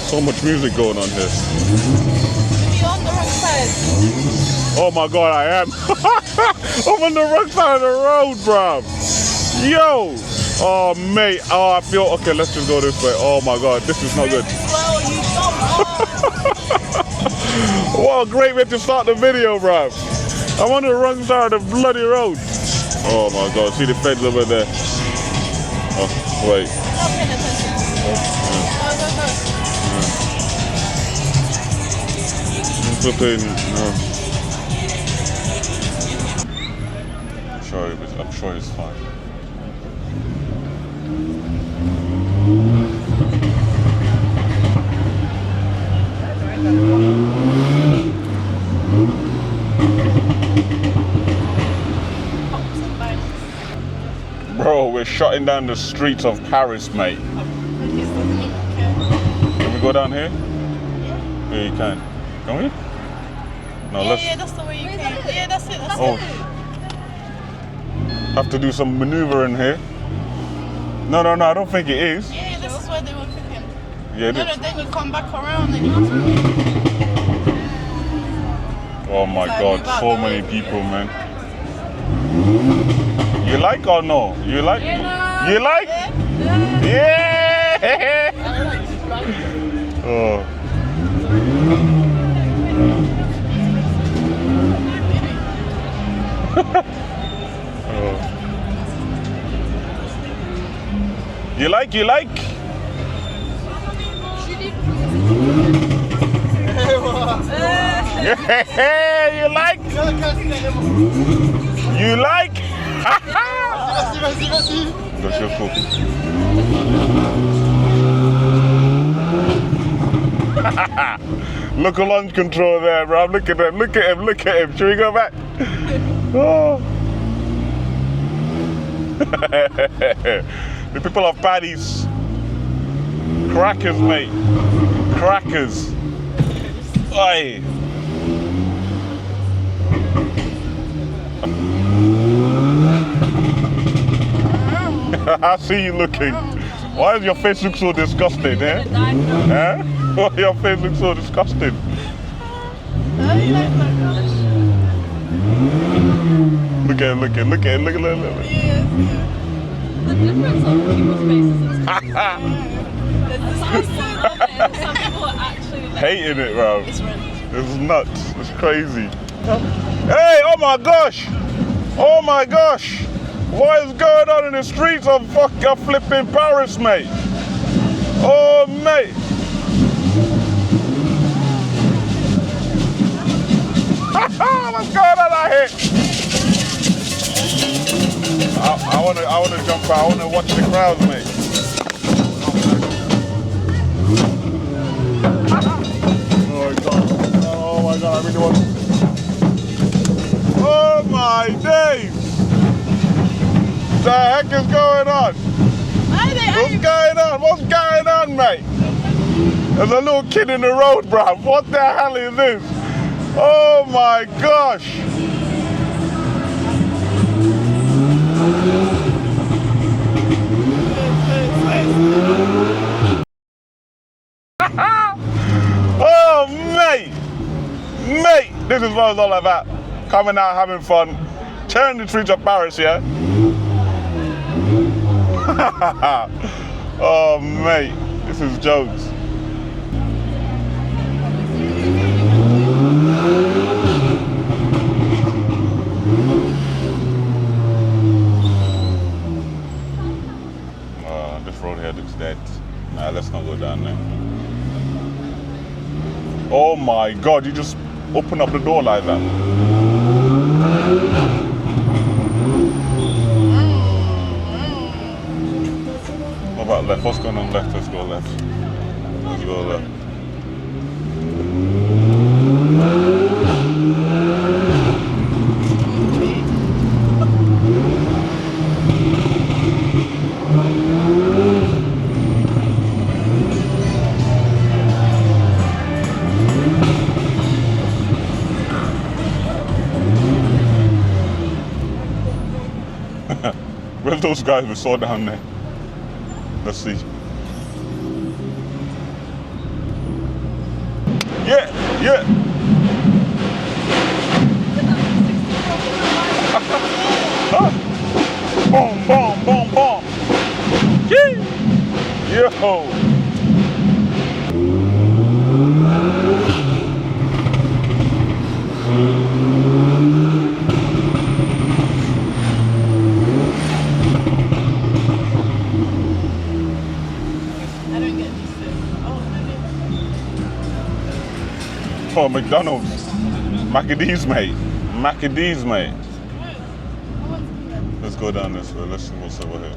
So much music going on here. You're on the wrong side. Oh my God, I am. I'm on the wrong side of the road, bruv. Yo. Oh, mate. Oh, I feel... Okay, let's just go this way. Oh my God, this is not good. Well, you don't. What a great way to start the video, bruv. I'm on the wrong side of the bloody road. Oh my God, see the feds over there. Oh, wait. Not paying attention. Go. Flipping, no. I'm sure it's fine. Bro, we're shutting down the streets of Paris, mate. Can we go down here? Yeah, you can. Can we? No, let's... Yeah, that's the way you can. Yeah, that's it. That's Oh. it. Have to do some maneuvering here. No, I don't think it is. Yeah, this is where they were cooking. Yeah, No, then you come back around and you go to... Oh my God, so many people, man. You like or no? You like? Yeah. You like? Yeah! Oh. Oh. You like? Yeah, you like? You like? Vas-y. That's your cool. Look at launch control there, bro. Look at him. Should we go back? Oh. The people of Paris. Crackers, mate. Crackers. Oi. I see you looking. Why does your face look so disgusted, eh? Eh? Why your face looks so disgusted? Look at him. Yes. The difference on people's faces is some people are actually Hating it, bro. It's red. It's nuts. It's crazy. Hey, oh my gosh! What is going on in the streets of flipping Paris, mate? Oh, mate. What's going on out here? I wanna jump out. I wanna watch the crowds, mate. Oh my God, I really want to. Oh my days! What the heck is going on? What's going on, mate? There's a little kid in the road, bruv. What the hell is this? Oh my gosh! Oh, mate! This is what it's all about. Coming out, having fun. Turn the streets of Paris, yeah? Oh, mate. This is jokes. This road here looks dead. Nah, let's not go down there. Oh my God, you just open up the door like that. What about left? What's going on left? Let's go left. Let's go left. Where's those guys we saw down there? Let's see. Yeah, yeah. Boom, boom, boom, boom. Yee. Yo. I don't get used to it. Oh, really? Oh, McDonald's. Macad's, mate. Macad's, mate. Let's go down this way. Let's see what's over here.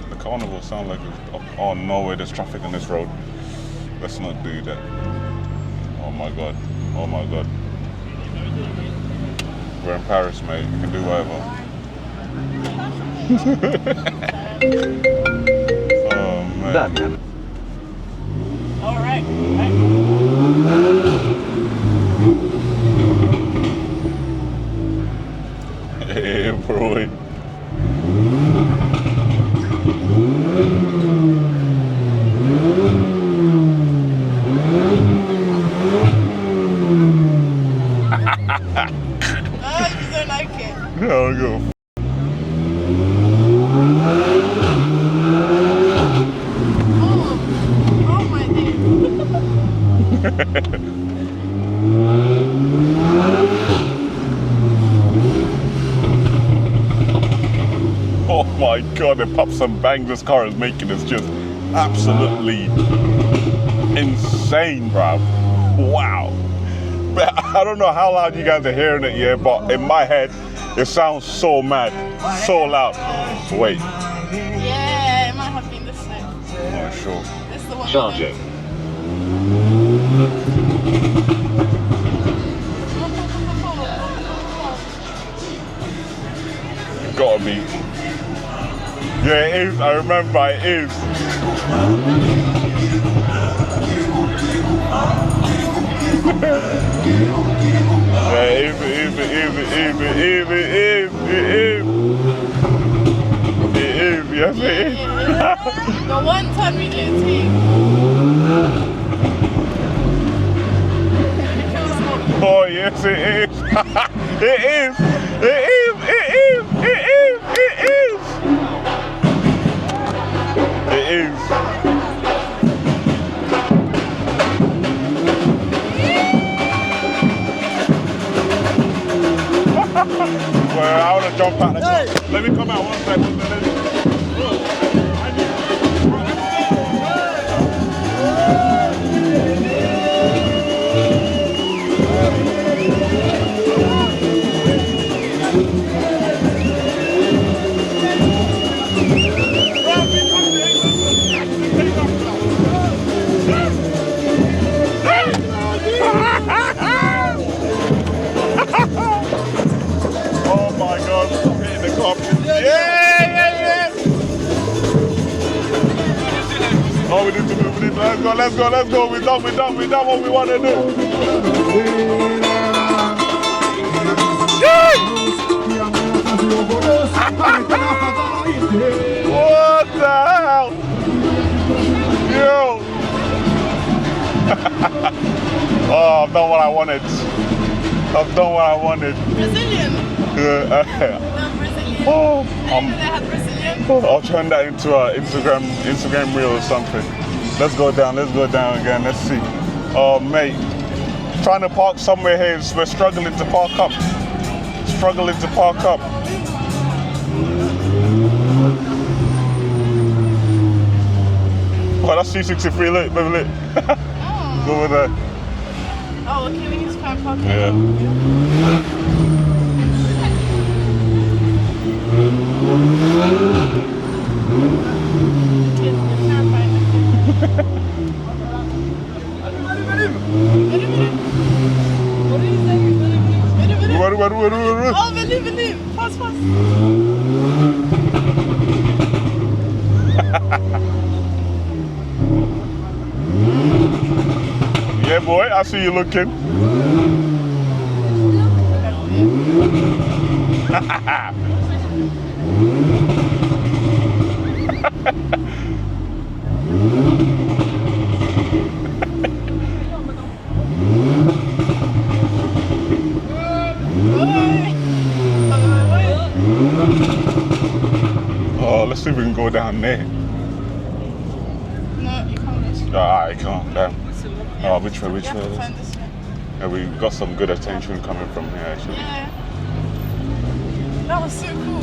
The carnival sounds like it's up. Oh, no way, there's traffic on this road. Let's not do that. Oh my God. Oh my God. We're in Paris, mate. You can do whatever. Oh, man. All right. Hey, bro. Oh, you don't like it. There we go. Oh my days. Oh my God, the pops and bangs this car is making is just absolutely insane, bruv. Wow. But I don't know how loud you guys are hearing it yet, but in my head, it sounds so mad, so loud. Wait. Yeah, it might have been this thing. I'm not sure. This is the one. Charging. It gotta be. Yeah, it is. I remember it is. Yeah, it is. Yes, it is. The one time we do tea. Oh, yes, it is. It is. It is. It is. It is. It is. It is. Well, I want to jump out the car. Let me come out one second. Oh my God, I'm hitting the cop. Yeah. Oh, we need to move. Let's go. We done what we want to do. What the hell? Yo. Oh, I've done what I wanted. Brazilian. Yeah. No, Brazilian. Oh, I didn't know they had Brazilian. I'll turn that into an Instagram reel or something. Let's go down again. Let's see. Oh, mate. Trying to park somewhere here. We're struggling to park up. Oh, that's C63 lit. Lit. Go over there. Oh, okay, we need to find parking. Yeah. Oh, believe. Fast. Yeah, boy, I see you looking. see if we can go down there. No, you can't. I can't. Damn. Oh, which way? Which You have to way? find this way. Yeah, we got some good attention coming from here, actually. Yeah. That was so cool.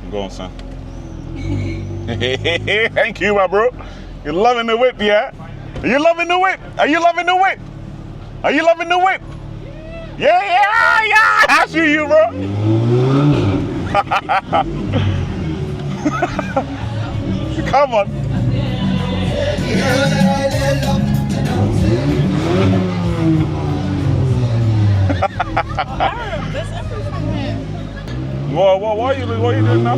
Go on, son. Thank you, my bro. You're loving the whip, yeah? Are you loving the whip? Are you loving the whip? Are you loving the whip? Yeah, yeah, yeah! I see you, bro. Come on. Arab, there's everything here. What are you doing now?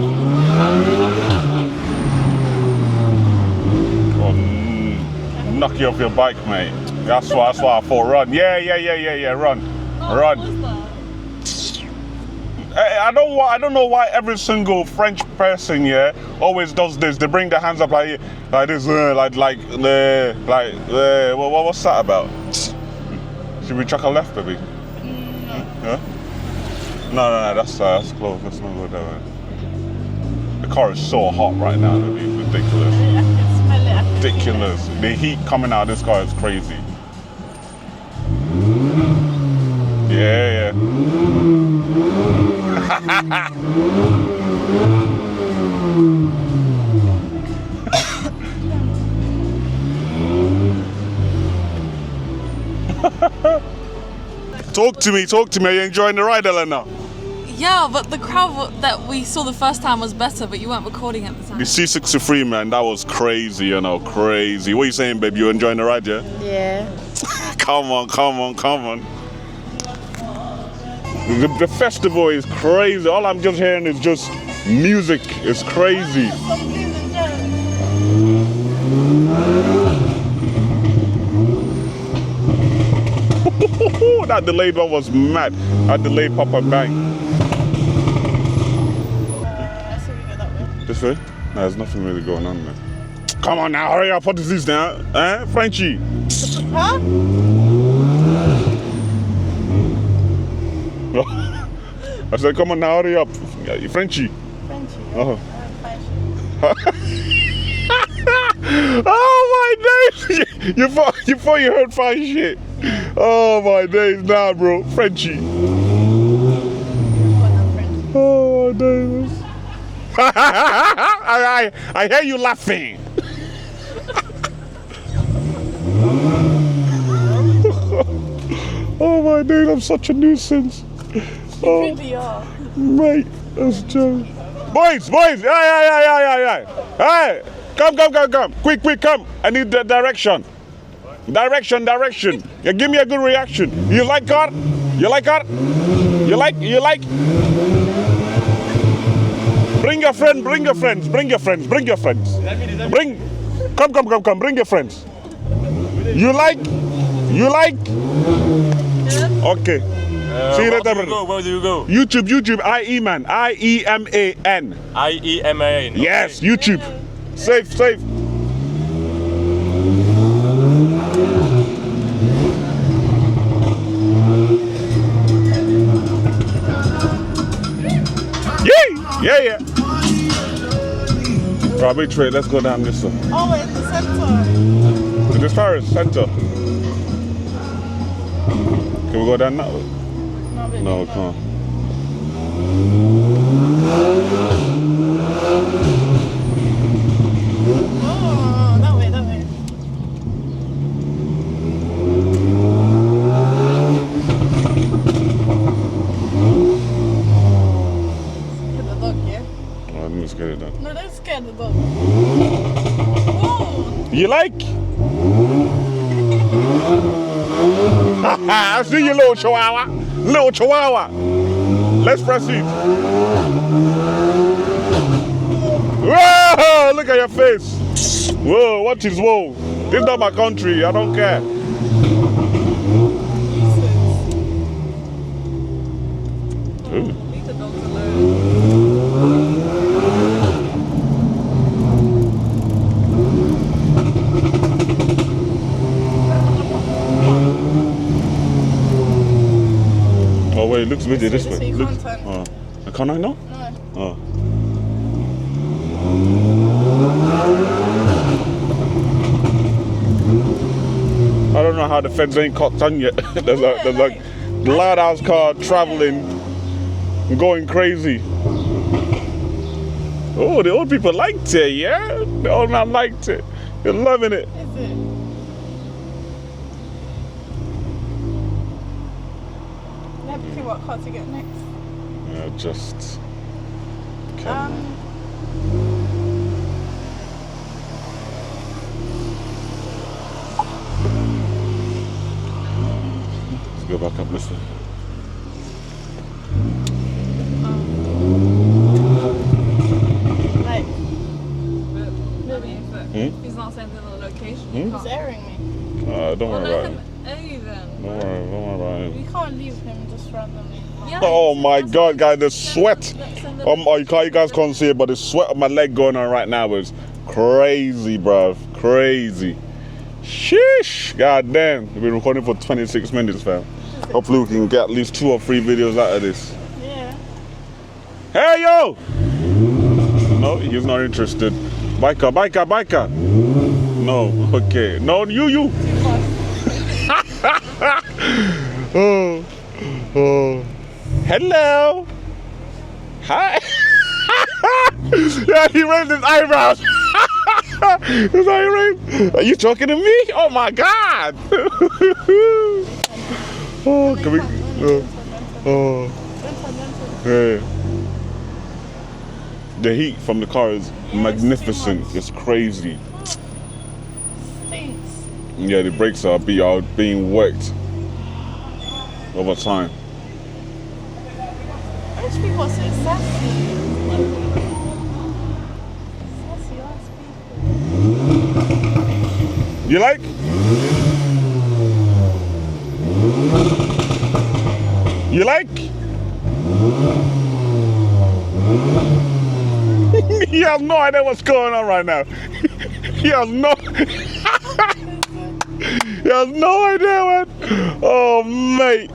Oh, knock you off your bike, mate. That's why I thought run. Yeah, run. Run. I don't know why every single French person always does this. They bring their hands up like this, what's that about? Should we chuck a left, baby? Yeah? No, that's close. Let's not go that way. The car is so hot right now, baby. It's ridiculous. I can smell it. Ridiculous. The heat coming out of this car is crazy. Yeah. Talk to me. Are you enjoying the ride, Elena? Yeah, but the crowd that we saw the first time was better, but you weren't recording at the time. The C63, man, that was crazy, crazy. What are you saying, babe? You enjoying the ride, yeah? Yeah. Come on. The festival is crazy. All I'm just hearing is just music. It's crazy. That delayed one was mad. That delayed Papa Bang. I saw we go that way. This way? No, there's nothing really going on there. Come on now, hurry up. What is this now? Frenchie? Huh? I said, come on now, hurry up. Frenchie. Frenchie. Oh. Frenchie. Oh my days! You thought you heard fine shit. Oh my days, nah, bro. Frenchie. Oh my days. I hear you laughing. Oh my days, I'm such a nuisance. Oh, Really are. mate, that's joke. Boys, yeah. Hey, come. Quick, come. I need the direction. Direction. Yeah, give me a good reaction. You like car? You like? Bring your friends. Come. Bring your friends. You like? Okay. See you later, brother. Where do you go? YouTube, IEMAN. IEMAN. IEMAN. Yes, YouTube. Safe. Yeah. Right, which way? Let's go down this way. Oh, in the center. To this Paris center. Can we go down that way? No, we can't. Oh, that way. Put the dog here. Oh, let me just get it done. No, don't scare the dog. Oh! You like? I see you, little chihuahua. Let's proceed. Whoa, look at your face. Whoa, what is whoa? This is not my country. I don't care. Ooh. Leave the dogs alone. it looks windy this way, way. so you Looks, can't turn. Can I not? No. Oh. I don't know how the feds ain't caught on yet. there's a loud house car traveling, going crazy. Oh, the old people liked it, yeah? The old man liked it. They're loving it. Is it? Let me see what car to get next. Yeah, just. Let's go back up, listen. Like, He's not sending the location. he's airing me. Don't worry about him. Then. Don't worry about him. We can't leave him just randomly. Yeah, Oh my God, guys, the sweat. Send You guys can't see it, but the sweat on my leg going on right now is crazy, bruv. Crazy. Sheesh. God damn. We've been recording for 26 minutes, fam. Hopefully we can get at least 2 or 3 videos out of this. Yeah. Hey, yo! No, he's not interested. Biker. No, okay. No, you. Oh. Hello. Hi. Yeah, he raised his eyebrows. Is that right? Are you talking to me? Oh my God. Oh, can we? Yeah. The heat from the car is magnificent. It's crazy. Stinks. Yeah, the brakes are being worked over time. Rich people are so sassy. Sassy ass people. You like? You like? He has no idea what's going on right now. He has no idea, man. Oh, mate.